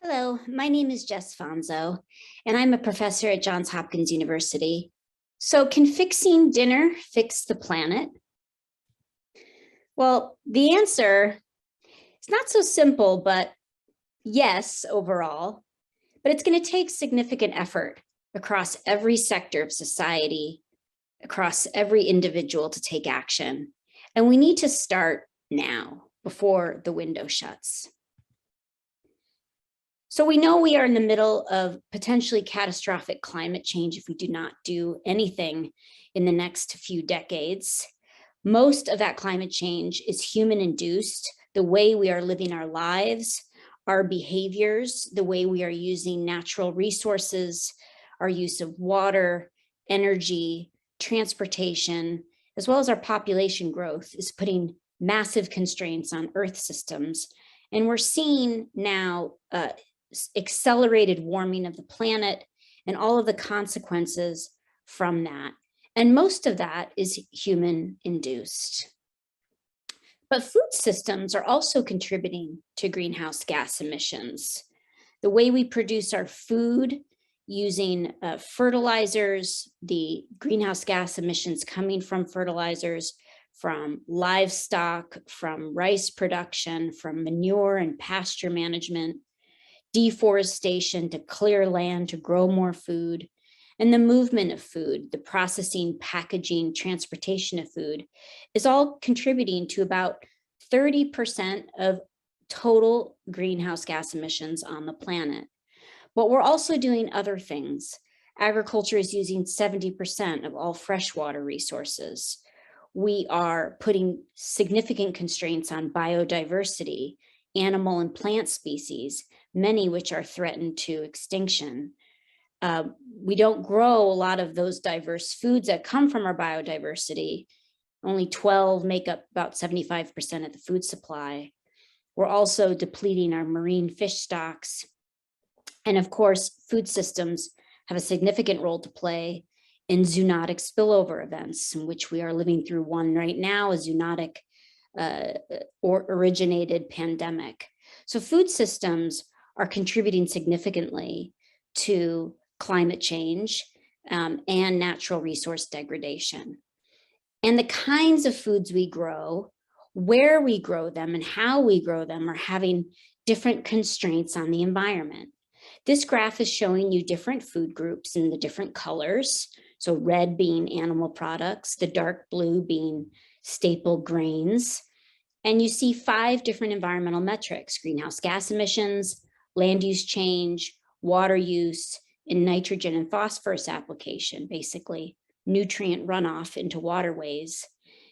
Hello, my name is Jess Fanzo, and I'm a professor at Johns Hopkins University. So can fixing dinner fix the planet? Well, the answer is not so simple, but yes, overall. But it's going to take significant effort across every sector of society, across every individual to take action. And we need to start now, before the window shuts. So we know we are in the middle of potentially catastrophic climate change if we do not do anything in the next few decades. Most of that climate change is human-induced, the way we are living our lives, our behaviors, the way we are using natural resources, our use of water, energy, transportation, as well as our population growth is putting massive constraints on Earth systems. And we're seeing now accelerated warming of the planet and all of the consequences from that. And most of that is human induced. But food systems are also contributing to greenhouse gas emissions. The way we produce our food using fertilizers, the greenhouse gas emissions coming from fertilizers, from livestock, from rice production, from manure and pasture management, deforestation to clear land to grow more food, and the movement of food, the processing, packaging, transportation of food is all contributing to about 30% of total greenhouse gas emissions on the planet. But we're also doing other things. Agriculture is using 70% of all freshwater resources. We are putting significant constraints on biodiversity, animal and plant species, many which are threatened to extinction. We don't grow a lot of those diverse foods that come from our biodiversity. Only 12 make up about 75% of the food supply. We're also depleting our marine fish stocks. And of course, food systems have a significant role to play in zoonotic spillover events, in which we are living through one right now, a zoonotic or originated pandemic. So food systems are contributing significantly to climate change and natural resource degradation. And the kinds of foods we grow, where we grow them and how we grow them are having different constraints on the environment. This graph is showing you different food groups in the different colors. So red being animal products, the dark blue being staple grains. And you see 5 different environmental metrics: greenhouse gas emissions, land use change, water use, and nitrogen and phosphorus application, basically nutrient runoff into waterways.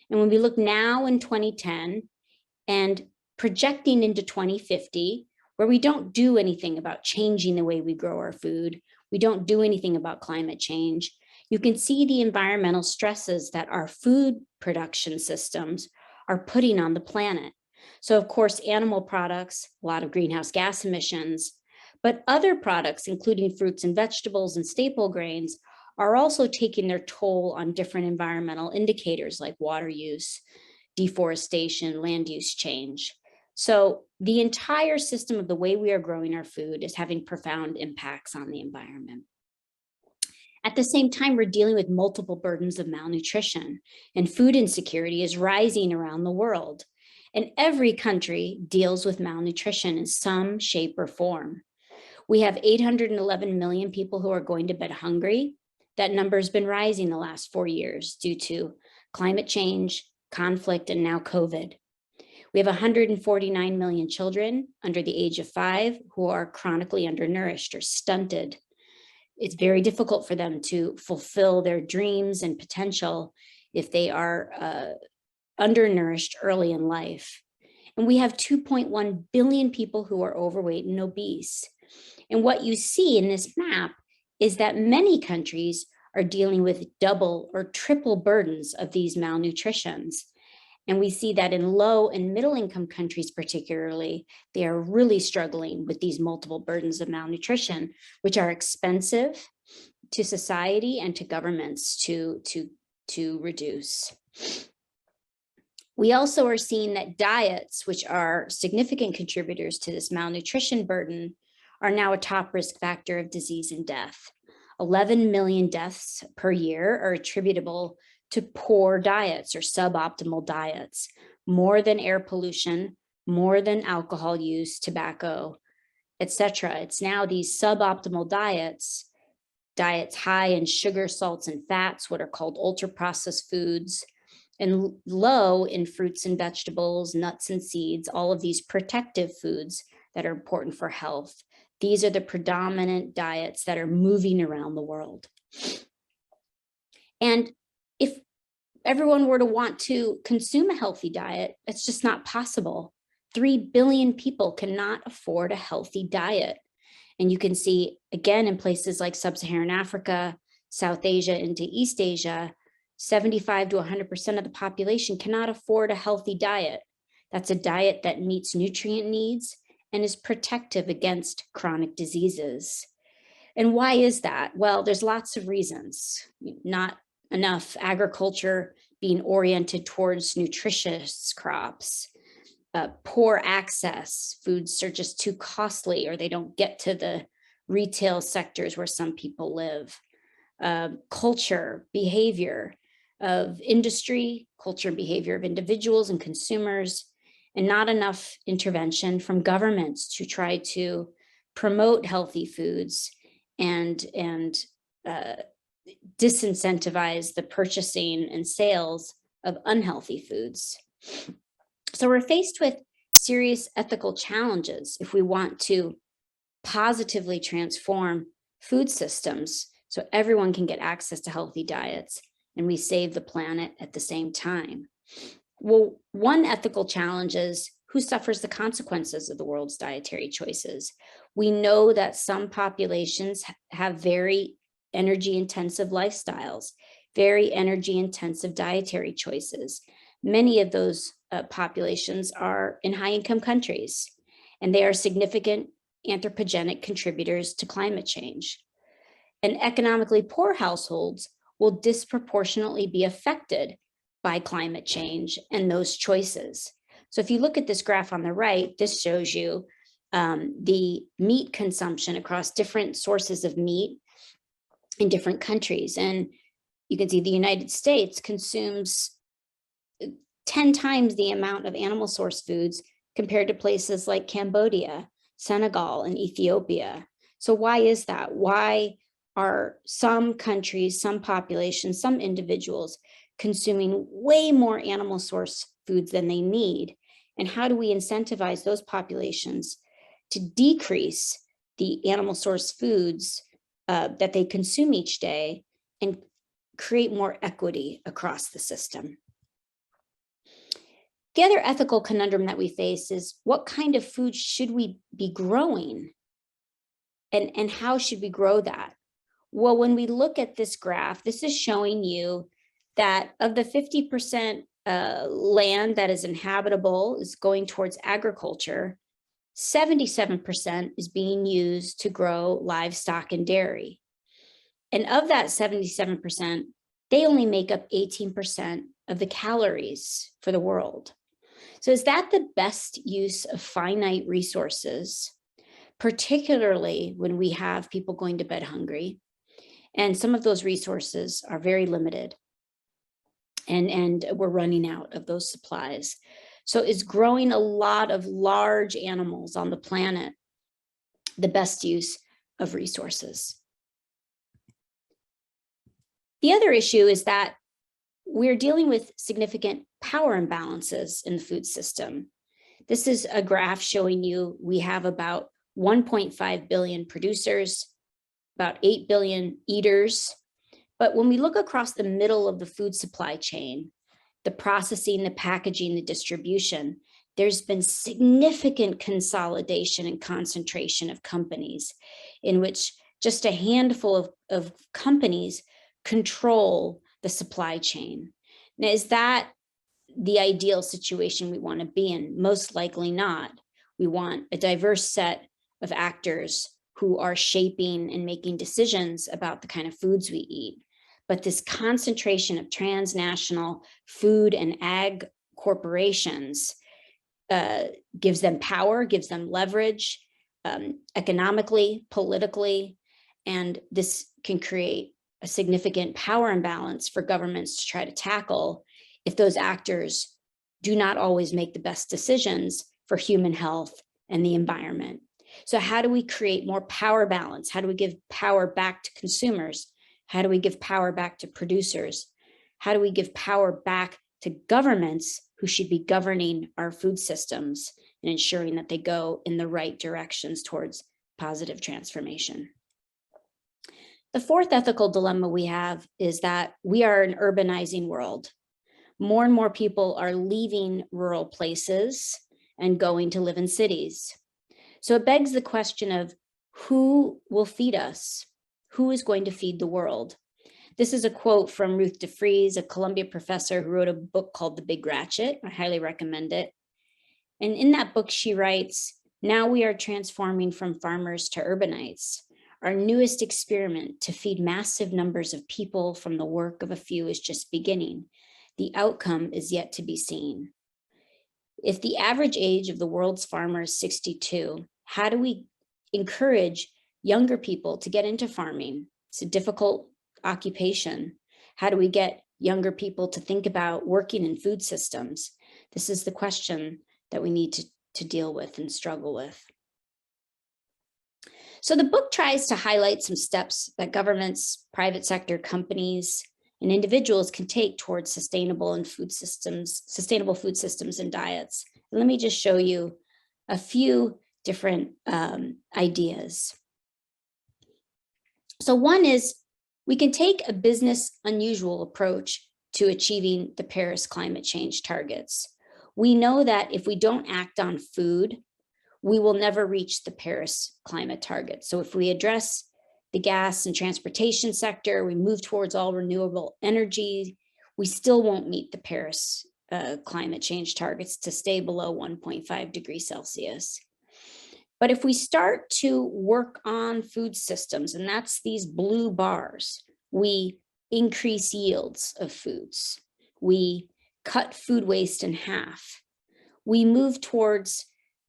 And when we look now in 2010 and projecting into 2050, where we don't do anything about changing the way we grow our food, we don't do anything about climate change, you can see the environmental stresses that our food production systems are putting on the planet. So of course, animal products, a lot of greenhouse gas emissions, but other products, including fruits and vegetables and staple grains, are also taking their toll on different environmental indicators like water use, deforestation, land use change. So the entire system of the way we are growing our food is having profound impacts on the environment. At the same time, we're dealing with multiple burdens of malnutrition, and food insecurity is rising around the world. And every country deals with malnutrition in some shape or form. We have 811 million people who are going to bed hungry. That number has been rising the last 4 years due to climate change, conflict, and now COVID. We have 149 million children under the age of 5 who are chronically undernourished or stunted. It's very difficult for them to fulfill their dreams and potential if they are undernourished early in life. And we have 2.1 billion people who are overweight and obese. And what you see in this map is that many countries are dealing with double or triple burdens of these malnutritions. And we see that in low and middle income countries particularly, they are really struggling with these multiple burdens of malnutrition, which are expensive to society and to governments to reduce. We also are seeing that diets, which are significant contributors to this malnutrition burden, are now a top risk factor of disease and death. 11 million deaths per year are attributable to poor diets or suboptimal diets, more than air pollution, more than alcohol use, tobacco, etc. It's now these suboptimal diets high in sugar, salts, and fats, what are called ultra-processed foods, and low in fruits and vegetables, nuts and seeds, all of these protective foods that are important for health. These are the predominant diets that are moving around the world. And if everyone were to want to consume a healthy diet, it's just not possible. 3 billion people cannot afford a healthy diet. And you can see, again, in places like Sub-Saharan Africa, South Asia into East Asia, 75 to 100% of the population cannot afford a healthy diet. That's a diet that meets nutrient needs and is protective against chronic diseases. And why is that? Well, there's lots of reasons. Not enough agriculture being oriented towards nutritious crops, poor access, foods are just too costly or they don't get to the retail sectors where some people live, culture, behavior of industry, culture and behavior of individuals and consumers, and not enough intervention from governments to try to promote healthy foods and disincentivize the purchasing and sales of unhealthy foods. So we're faced with serious ethical challenges if we want to positively transform food systems so everyone can get access to healthy diets and we save the planet at the same time. Well, one ethical challenge is who suffers the consequences of the world's dietary choices. We know that some populations have very energy-intensive lifestyles, very energy-intensive dietary choices. Many of those populations are in high-income countries, and they are significant anthropogenic contributors to climate change. And economically poor households will disproportionately be affected by climate change and those choices. So if you look at this graph on the right, this shows you the meat consumption across different sources of meat in different countries. And you can see the United States consumes 10 times the amount of animal source foods compared to places like Cambodia, Senegal, and Ethiopia. So why is that? Why are some countries, some populations, some individuals consuming way more animal source foods than they need? And how do we incentivize those populations to decrease the animal source foods that they consume each day and create more equity across the system? The other ethical conundrum that we face is what kind of food should we be growing? And how should we grow that? Well, when we look at this graph, this is showing you that of the 50% land that is inhabitable is going towards agriculture, 77% is being used to grow livestock and dairy. And of that 77%, they only make up 18% of the calories for the world. So is that the best use of finite resources, particularly when we have people going to bed hungry? And some of those resources are very limited, and we're running out of those supplies. So is growing a lot of large animals on the planet the best use of resources? The other issue is that we're dealing with significant power imbalances in the food system. This is a graph showing you we have about 1.5 billion producers, about 8 billion eaters. But when we look across the middle of the food supply chain, the processing, the packaging, the distribution, there's been significant consolidation and concentration of companies in which just a handful of companies control the supply chain. Now, is that the ideal situation we want to be in? Most likely not. We want a diverse set of actors who are shaping and making decisions about the kind of foods we eat. But this concentration of transnational food and ag corporations gives them power, gives them leverage, economically, politically, and this can create a significant power imbalance for governments to try to tackle if those actors do not always make the best decisions for human health and the environment. So how do we create more power balance? How do we give power back to consumers? How do we give power back to producers? How do we give power back to governments who should be governing our food systems and ensuring that they go in the right directions towards positive transformation? The fourth ethical dilemma we have is that we are an urbanizing world. More and more people are leaving rural places and going to live in cities. So it begs the question of who will feed us? Who is going to feed the world? This is a quote from Ruth DeFries, a Columbia professor who wrote a book called The Big Ratchet. I highly recommend it. And in that book, she writes, now we are transforming from farmers to urbanites. Our newest experiment to feed massive numbers of people from the work of a few is just beginning. The outcome is yet to be seen. If the average age of the world's farmer is 62, how do we encourage younger people to get into farming? It's a difficult occupation. How do we get younger people to think about working in food systems? This is the question that we need to deal with and struggle with. So the book tries to highlight some steps that governments, private sector companies, and individuals can take towards sustainable food systems and diets. And let me just show you a few different ideas. So one is we can take a business unusual approach to achieving the Paris climate change targets. We know that if we don't act on food, we will never reach the Paris climate target. So if we address the gas and transportation sector, we move towards all renewable energy, we still won't meet the Paris climate change targets to stay below 1.5 degrees Celsius. But if we start to work on food systems, and that's these blue bars, we increase yields of foods, we cut food waste in half, we move towards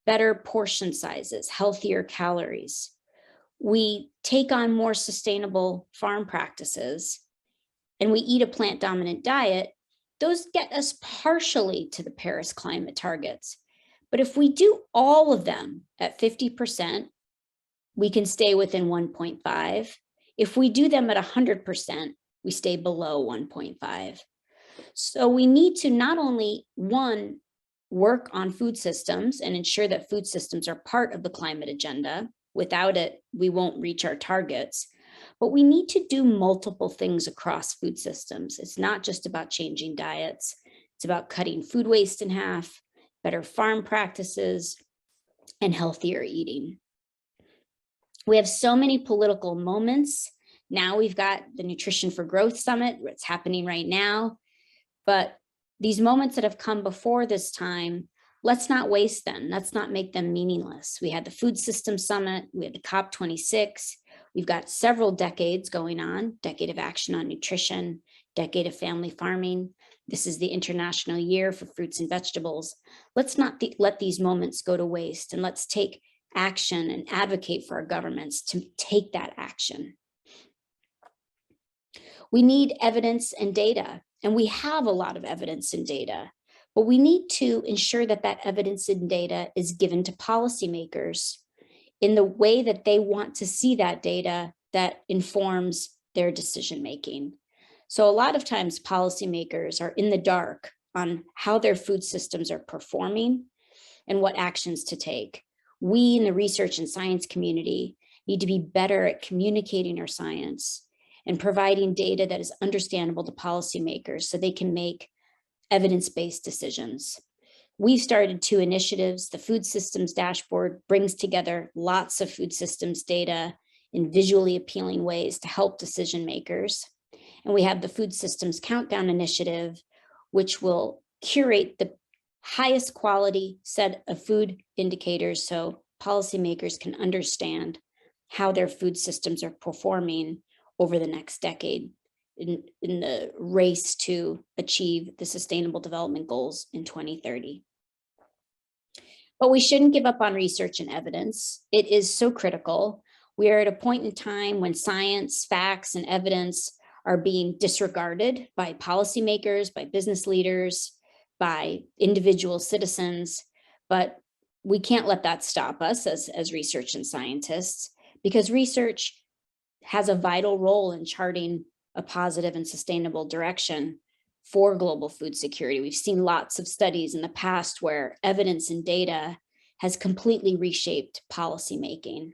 better portion sizes, healthier calories, we take on more sustainable farm practices, and we eat a plant-dominant diet, those get us partially to the Paris climate targets. But if we do all of them at 50%, we can stay within 1.5. If we do them at 100%, we stay below 1.5. So we need to not only, one, work on food systems and ensure that food systems are part of the climate agenda. Without it, we won't reach our targets. But we need to do multiple things across food systems. It's not just about changing diets. It's about cutting food waste in half, better farm practices, and healthier eating. We have so many political moments. Now we've got the Nutrition for Growth Summit, it's happening right now. But these moments that have come before this time, let's not waste them. Let's not make them meaningless. We had the Food System Summit, we had the COP26. We've got several decades going on, Decade of Action on Nutrition, Decade of Family Farming. This is the International Year for Fruits and Vegetables. Let's not let these moments go to waste, and let's take action and advocate for our governments to take that action. We need evidence and data, and we have a lot of evidence and data, but we need to ensure that that evidence and data is given to policymakers in the way that they want to see that data that informs their decision making. So a lot of times policymakers are in the dark on how their food systems are performing and what actions to take. We in the research and science community need to be better at communicating our science and providing data that is understandable to policymakers so they can make evidence-based decisions. We've started 2 initiatives. The Food Systems Dashboard brings together lots of food systems data in visually appealing ways to help decision makers. And we have the Food Systems Countdown Initiative, which will curate the highest quality set of food indicators so policymakers can understand how their food systems are performing over the next decade in the race to achieve the Sustainable Development Goals in 2030. But we shouldn't give up on research and evidence. It is so critical. We are at a point in time when science, facts, and evidence are being disregarded by policymakers, by business leaders, by individual citizens. But we can't let that stop us as research and scientists, because research has a vital role in charting a positive and sustainable direction for global food security. We've seen lots of studies in the past where evidence and data has completely reshaped policymaking,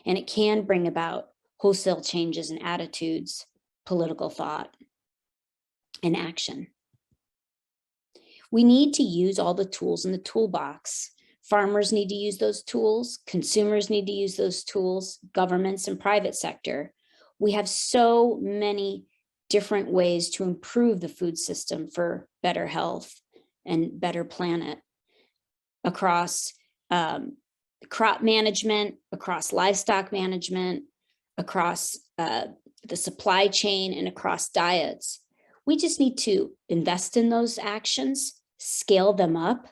and it can bring about wholesale changes in attitudes, political thought, and action. We need to use all the tools in the toolbox. Farmers need to use those tools, consumers need to use those tools, governments and private sector. We have so many different ways to improve the food system for better health and better planet across crop management, across livestock management, across the supply chain, and across diets. We just need to invest in those actions, scale them up,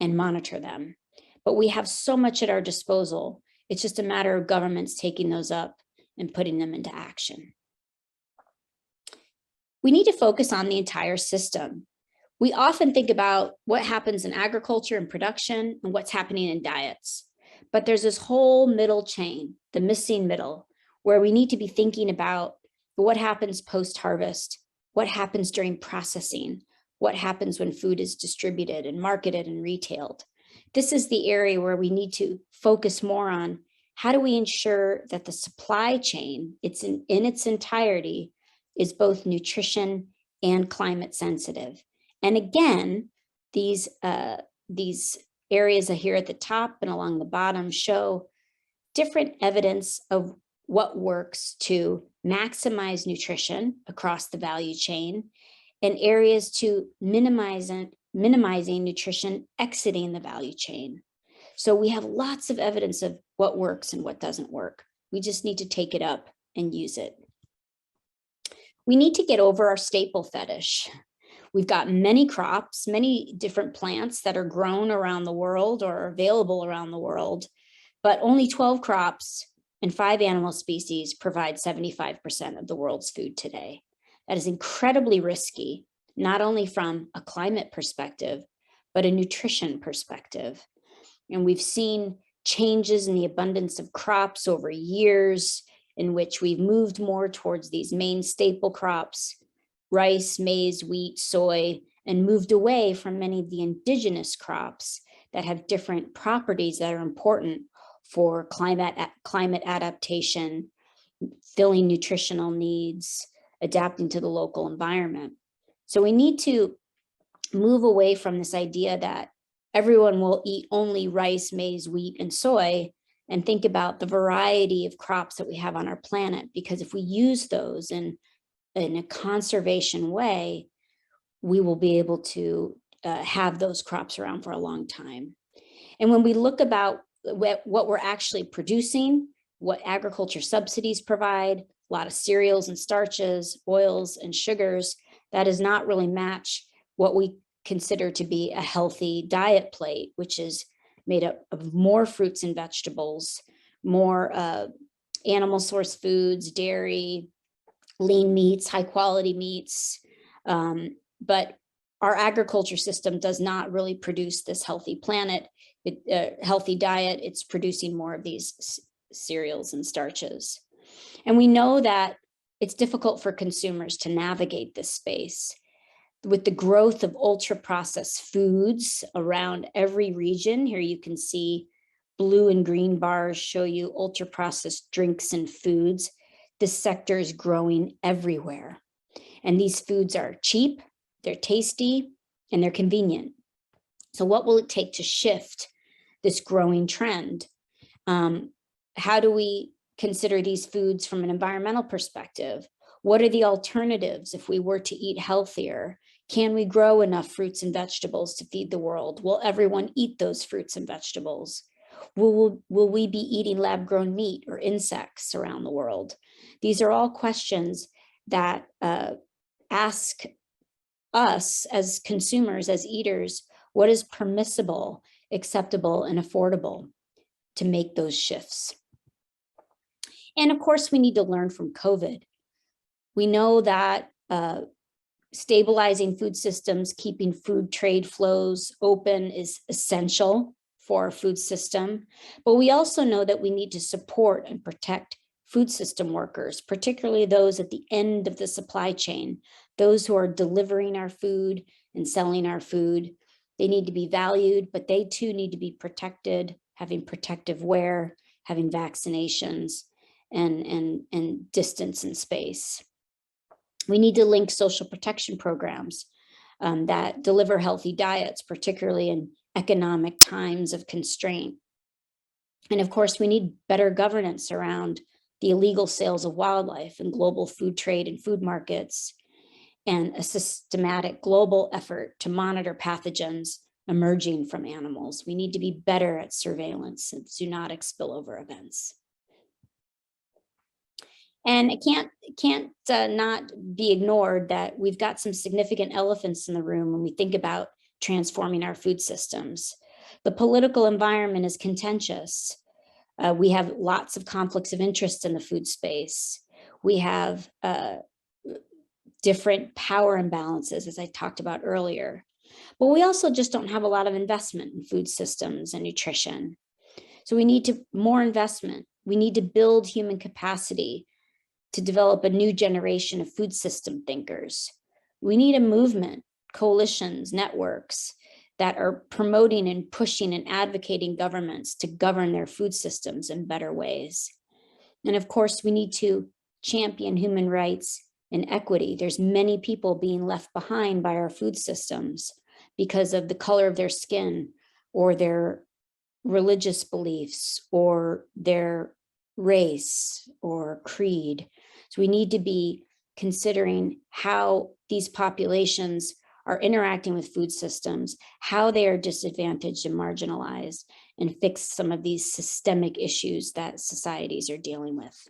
and monitor them. But we have so much at our disposal. It's just a matter of governments taking those up and putting them into action. We need to focus on the entire system. We often think about what happens in agriculture and production and what's happening in diets. But there's this whole middle chain, the missing middle, where we need to be thinking about what happens post-harvest, what happens during processing, what happens when food is distributed and marketed and retailed. This is the area where we need to focus more on how do we ensure that the supply chain, it's in its entirety, is both nutrition and climate sensitive. And again, these areas here at the top and along the bottom show different evidence of what works to maximize nutrition across the value chain, and areas to minimizing nutrition exiting the value chain. So we have lots of evidence of what works and what doesn't work. We just need to take it up and use it. We need to get over our staple fetish. We've got many crops, many different plants that are grown around the world or available around the world, but only 12 crops and 5 animal species provide 75% of the world's food today. That is incredibly risky, not only from a climate perspective, but a nutrition perspective. And we've seen changes in the abundance of crops over years, in which we've moved more towards these main staple crops, rice, maize, wheat, soy, and moved away from many of the indigenous crops that have different properties that are important for climate adaptation, filling nutritional needs, adapting to the local environment. So we need to move away from this idea that everyone will eat only rice, maize, wheat, and soy, and think about the variety of crops that we have on our planet. Because if we use those in a conservation way, we will be able to have those crops around for a long time. And when we look about what we're actually producing, what agriculture subsidies provide, a lot of cereals and starches, oils and sugars, that does not really match what we consider to be a healthy diet plate, which is made up of more fruits and vegetables, more animal source foods, dairy, lean meats, high quality meats. But our agriculture system does not really produce this healthy planet, healthy diet. It's producing more of these cereals and starches. And we know that it's difficult for consumers to navigate this space. With the growth of ultra processed foods around every region, here you can see blue and green bars show you ultra processed drinks and foods. This sector is growing everywhere. And these foods are cheap, they're tasty, and they're convenient. So what will it take to shift this growing trend? How do we consider these foods from an environmental perspective? What are the alternatives if we were to eat healthier? Can we grow enough fruits and vegetables to feed the world? Will everyone eat those fruits and vegetables? Will we be eating lab-grown meat or insects around the world? These are all questions that ask us as consumers, as eaters, what is permissible acceptable, and affordable to make those shifts. And of course, we need to learn from COVID. We know that stabilizing food systems, keeping food trade flows open is essential for our food system. But we also know that we need to support and protect food system workers, particularly those at the end of the supply chain, those who are delivering our food and selling our food. They need to be valued, but they too need to be protected, having protective wear, having vaccinations, and distance and space. We need to link social protection programs that deliver healthy diets, particularly in economic times of constraint. And of course, we need better governance around the illegal sales of wildlife and global food trade and food markets, and a systematic global effort to monitor pathogens emerging from animals. We need to be better at surveillance and zoonotic spillover events. And it can't not be ignored that we've got some significant elephants in the room when we think about transforming our food systems. The political environment is contentious. We have lots of conflicts of interest in the food space. We have different power imbalances, as I talked about earlier. But we also just don't have a lot of investment in food systems and nutrition. So we need more investment. We need to build human capacity to develop a new generation of food system thinkers. We need a movement, coalitions, networks that are promoting and pushing and advocating governments to govern their food systems in better ways. And of course, we need to champion human rights and equity. There's many people being left behind by our food systems because of the color of their skin or their religious beliefs or their race or creed. So we need to be considering how these populations are interacting with food systems, how they are disadvantaged and marginalized, and fix some of these systemic issues that societies are dealing with.